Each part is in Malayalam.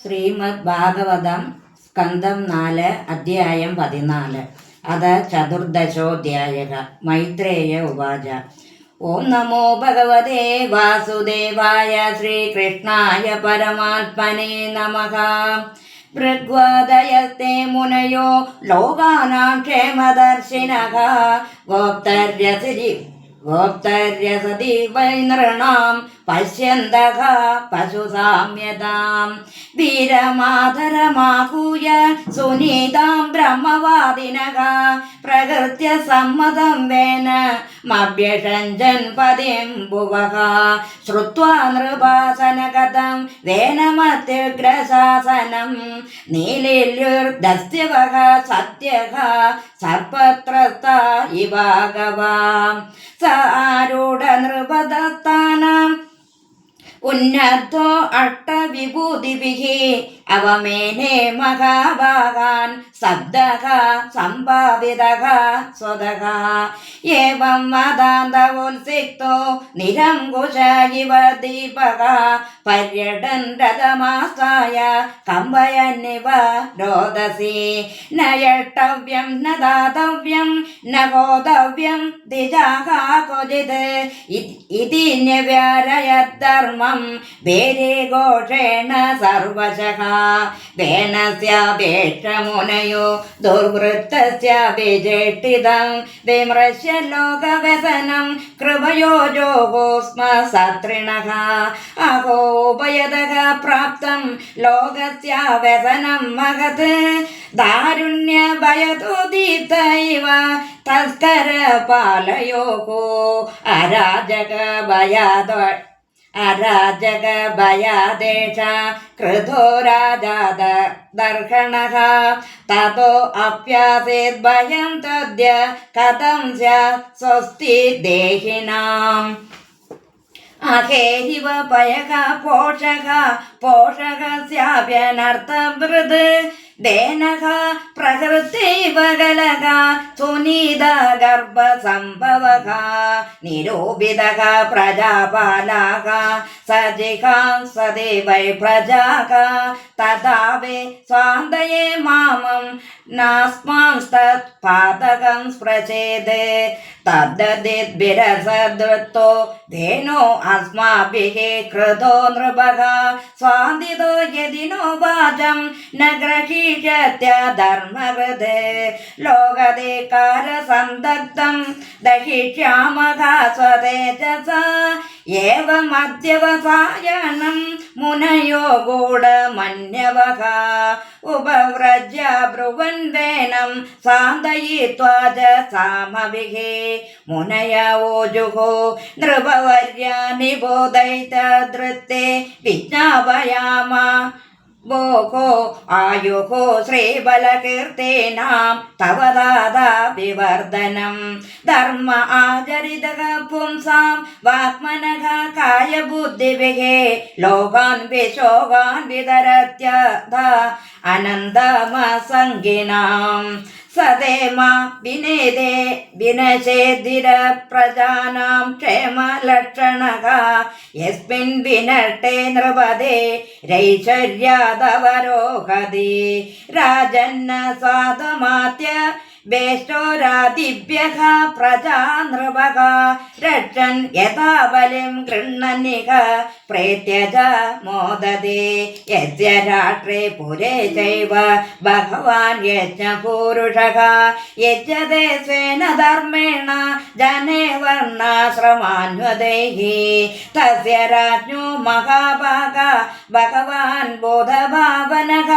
ശ്രീമദ് ഭാഗവതം സ്കന്ധം 4 അധ്യായം 14 അത ചതുർദശോധ്യായ. മൈത്രേയ ഉവാച. ഓം നമോ ഭഗവതേ വാസുദേവായ ശ്രീകൃഷ്ണായ പരമാത്മനേ നമഃ. ഭൃഗ്വാദയത്തെ മുനയോ ലോകാനാം ക്ഷേമദർശിനഃ. ഗോപ്തര്യസതി വൈ നൃണാം പശ്യന്തഃ പശുസാമ്യതാം. വീരമാധരമാഹൂയ സുനീതാം ബ്രഹ്മവാദിനഃ. പ്രകൃത്യ സമ്മതം വേന മഭ്യഷഞ്ജൻ പതിം ഭുവഃ. ശ്രുത്വാ നൃപാസനകഥം വേനമത്യുഗ്രശാസനം. നീലില്യുർദസ്യവഃ സത്യഃ സർപ്പത്രസ്ത ഇവാഗവാം. സ ആരൂഢ നൃപദസ്ഥാനം ഉന്നതോ അഷ്ടവിഭൂതിഭിഃ. അവമേനെ മഹാഭാഗാൻ ശബ്ദഃ സംഭാവിതഃ സ്വതഃ. ഏവം മദാന്തവോത്സിക്തോ നിരങ്കുശ ഇവ ദീപകഃ. പര്യടൻ രഥമാസ്ഥായ കമ്പയന്നിവ രോദസി. ന യഷ്ടവ്യം ന ദാതവ്യം ന ഹോതവ്യം ദ്വിജാഃ ക്വചിത്. ഇതി ന്യവ്യരയദ്ധർമ്മം വേരേ ഘോഷേണ സർവശഃ. വേനസ്യാപേക്ഷമുനയോ ദുർവൃത്തസ്യ വിജേഷ്ഠിതം. വിമൃശ്യ ലോകവ്യസനം കൃപയോജോഹോ സ്മ സത്രിണഃ. അഹോ ഉപയതഃ പ്രാപ്തം ലോകസ്യ വ്യസനം മഹത്. ദാരുണ്യഭയതോ ദീപ്ത ഇവ തസ്കര പാലയോഹോ. അരാജകഭയാദേശ കൃതോ രാജാ ദർഹണഃ. തതോ അപ്യാസേത് ഭയം തദ്യ കഥം സ്യാത് സ്വസ്തി ദേഹിനാം. അഹേഹിവ പയഃ പോഷകസ്യാപ്യനർത്ഥവൃത്. ദേനഃ പ്രകൃത്യൈവ കലഃ സുനീത ഗർഭസംഭവഃ. നിരൂപിതഃ പ്രജാപാലഃ സജിഹാം സദേവൈ പ്രജാഃ. തഥാവേ സ്വാന്തയേ മാമം നാസ്മാംസ്തത് പാതകം സ്പൃശേത്. തദ്ദദിദ്ഭിരസദ്വൃത്തോ ധേനോ അസ്മാഭിः കൃതോ നൃപഃ. സ്വാന്തിതോ യദിനോ വാചം ന ഗ്രഹീഷ്യത്യധർമ്മകൃത്. ലോകദേകാരസന്ദഗ്ധം ദഹിഷ്യാമഃ സ്വതേജസാ. ഏവമദ്യവസായണം മുനയോ ഗൂഢമന്യവഃ. ഉപവ്രജ്യ ബ്രുവൻ വേനം സാന്തയിത്വാ ച സാമഭിः. മുനയ ഓജുഃ നൃപവർയ നിബോധൈതധൃത്തെ. വിജ്ഞാപയാമ ഭോഗോ ആയുഃ ശ്രീബലകീർത്തേനാം തവ ദാതാ വിവർധനം. ധർമ്മ ആചരിതഃ പുംസാം വാഗ്മനഃ കായബുദ്ധിഭിः. ലോകാൻ വിശോകാൻ വിതരത്യഥ അനന്തമസംഗിനാം. സദേമ വിനശേദിര പ്രജാനാം ക്ഷേമലക്ഷണഃ. യസ്മിൻ വിനഷ്ടേ നൃപതേ രൈശ്വര്യാദവരോഹതി. രാജന്ന സ്വാതമാത്യ വേഷ്ടോരാദിഭ്യഃ പ്രജാ നൃപഃ. രക്ഷൻ യഥാ ബലിം ഗൃഹ്ണന്നിഹ പ്രേത്യജ മോദതേ. യസ്യ രാഷ്ട്രേ പുരേ ചൈവ ഭഗവാൻ യജ്ഞപൂരുഷഃ. യജ്ഞതേ സ്വേന ധർമ്മേണ ജനേ വർണ്ണാശ്രമാന്വതൈഃ. തസ്യ രാജ്ഞോ മഹാഭാഗഃ ഭഗവാൻ ബോധഭാവനഃ.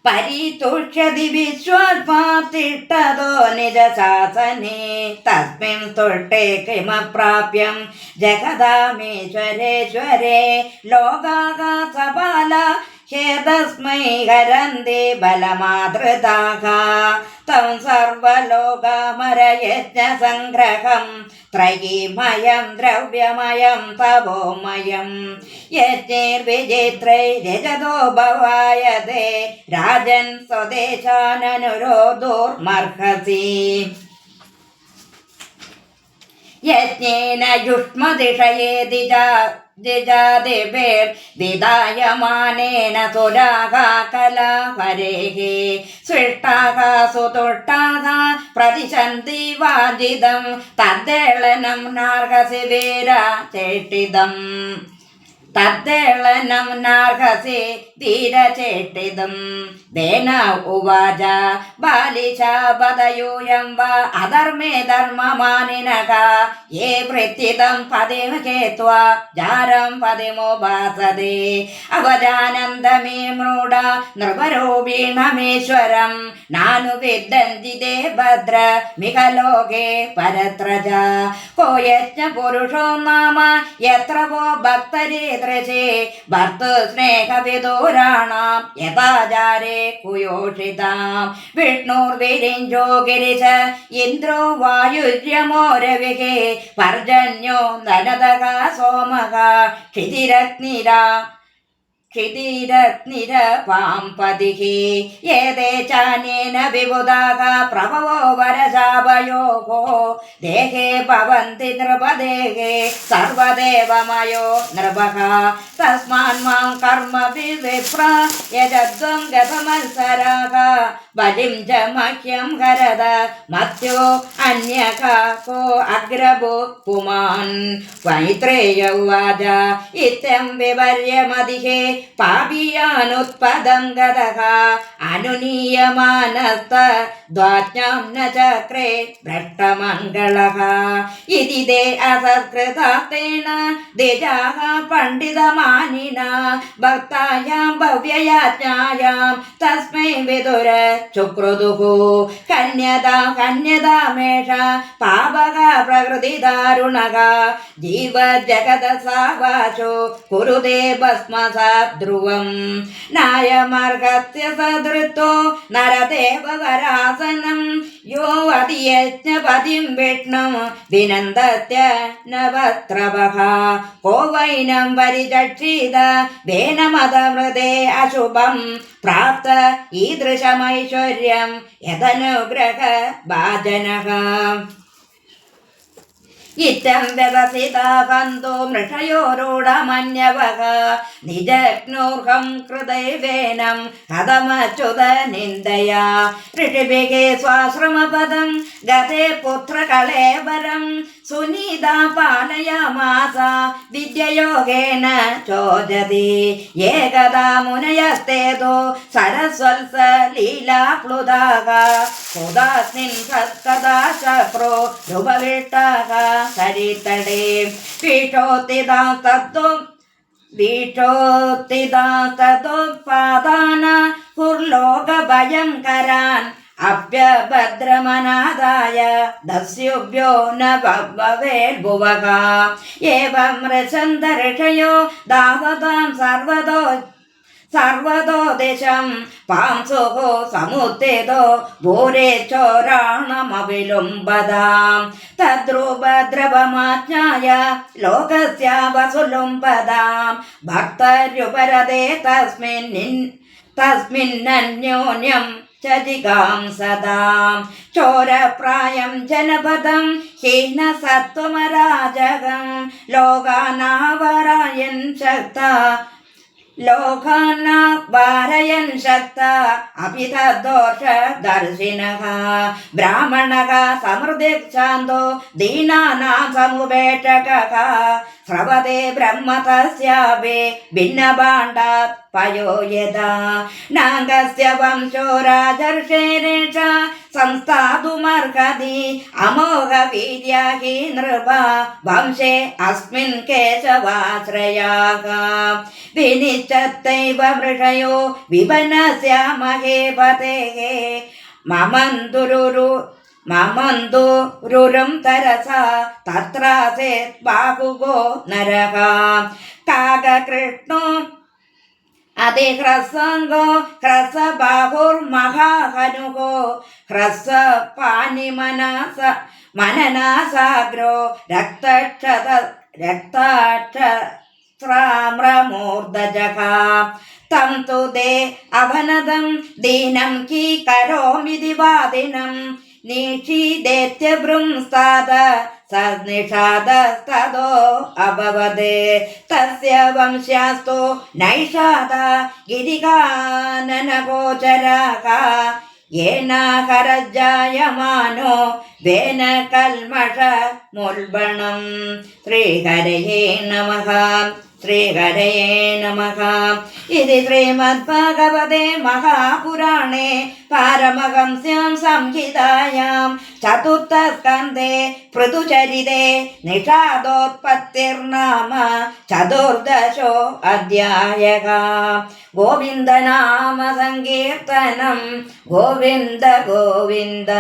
പരിതുഷ്യതി വിശ്വാത്മാ തിഷ്ഠതോ നിജശാസനേ. തസ്മിൻ തുഷ്ടേ കിമപ്രാപ്യം ജഗദാമീശ്വരേശ്വരേ. ലോകാഃ സബാല ഹേതസ്മൈ ഹരന്തി ബലമാധൃതാഃ. തം സർവലോകമരയജ്ഞസംഗ്രഹം ത്രയീമയം ദ്രവ്യമയം തപോമയം. യജ്ഞൈർവിചിത്രൈ രജതോ ഭവായതേ. രാജൻ സ്വദേശാനനുരോധോർമർഹസി. യജ്ഞേന യുഷ്മദിഷയേതി जिजादिभिर्विदायमानेन सुराः कलाहरेः सृष्टाः सुतुष्टाः प्रतिशन्ति वाजिदं तद्देळनं नार्हसि वीरचेष्टिदम् तद्देळनं नार्हसि धीरचेष्टिदं तेन उवाच बालिशा वदयूयं वा अधर्मे धर्ममानिनः ये वृत्तिदं पदिं हेत्वा जारं पदिमुपासते अवजानन्दमे मूढा नृपरूपिणमीश्वरं नानुविदन्ति ते भद्र मिह लोके परत्रजा को यज्ञपुरुषो नाम यत्र वो भक्तरीदृशे भर्तृस्नेहविदूराणां यथाचारे कुयोषितां विष्णुर्विरिञ्जो गिरिश इन्द्रो वायुर्यमो रविः पर्जन्यो नरदः सोमः क्षितिरग्निरपाम्पतिः एते चान्येन विबुधाः प्रभवो वरशाभयोः देहे भवन्ति नृपदेहे सर्वदेवमयो नृपः तस्मान्मां कर्म विप्र यजध्वं गतमत्सराः बलिं च मह्यं हरद मत्यो अन्यः को अग्रभूत् पुमान् मैत्रेय उवाच इत्यं विवर्यमधिहे पापीयानुत्पदं गतः अनुनीयमानस्तद्वाज्ञां न चक्रे भ्रष्टमङ्गलः इति ते असत्कृतास्तेन द्विजाः पण्डितमानिना भक्तायां भव्ययाज्ञायां तस्मै विदुर चुक्रुदुः कन्यदामेष पापः प्रकृतिदारुणः जीवजगदसावाचो कुरुते भस्मसात् ध्रुवं नायमर्हस्य सदृतो नरदेववरासनं यो अधियज्ञपतिं विष्णुं विनन्दत्य नवत्रवः को वैनं परिचक्षित वेनमदमृदे अशुभं प्राप्त ईदृशमैश्वर्यं यदनुग्रह भाजनः इत्थं व्यवसिता हन्तो मृषयो रूढमन्यवः निजग्नोर्हं कृदैवेनं कथमच्युत निन्दया ऋषिभिः स्वाश्रमपदं गते पुत्रकळेबरं सुनीता पालयामास विद्ययोगेन चोदति एकदा मुनयस्तेदो सरस्वल्स लीलाप्लुदाः उदास्मिन् सत्कदा चक्रो ध्रुवविष्टाः सरितडे पीठोत्थितास्ततोत्पादान् हुर्लोकभयङ्करान् अप्यभद्रमनादाय दस्युभ्यो न भवेद्भुवः एवं रचन्दर्षयो दावतां सर्वतो दिशं पांसुः समुत्थितो भूरेश्चोराणमविलुम्बदां तद्रुपद्रवमाज्ञाय लोकस्य वसुलुम्बदां भक्तर्युपरदे तस्मिन्नन्योन्यं चजिगां सदां चोरप्रायं जनपदं हीनसत्त्वमराजगं लोकानावरायन् शक्ता लोकान्नावारयन् शक्ता अपि तद्दोषदर्शिनः ब्राह्मणः समृद्धिक्षान्तो दीनानां समुपेक्षकः स्रवते ब्रह्म तस्यापि भिन्नभाण्डात् पयो यदा नागस्य वंशो राजर्षेरेष संस्थातुमर्हति अमोघवीर्या हि नृप वंशे अस्मिन् केशवाश्रयाः विनिश्चत्यैव वृषयो विवनस्य महेपतेः ममन्दुरुरुं तरसा तत्रासेत् बाहुगो नरः काककृष्णो अधिह्रसङ्गो ह्रसबाहुर्महाहनुः ह्रसपाणिमननासाग्रो रक्ताक्षस्राम्रमूर्धजः तं तु ते अवनदं दीनं कीकरोमिति वादिनं निषीदेत्य बृंस्ताद സനിഷാദസ്തതോ അഭവത് തസ്യ വംശ്യാസ്തോ നൈഷാദ ഗിരികാനനഗോചരഃ യേന ഹരജായമാനോ വേന കൽമഷമുൽബണം. ശ്രീഹരയേ നമഃ. ശ്രീഹരയേ നമഃ. ഇതി ശ്രീമദ്ഭാഗവതേ മഹാപുരാണേ പാരമഹംസ്യാം സംഹിതായാം ചതുർത്ഥസ്കന്ധേ പൃഥുചരിതേ നിഷാദോത്പത്തിർനാമ ചതുർദശോ അധ്യായഃ. ഗോവിന്ദനാമ സങ്കീർത്തനം ഗോവിന്ദ ഗോവിന്ദ.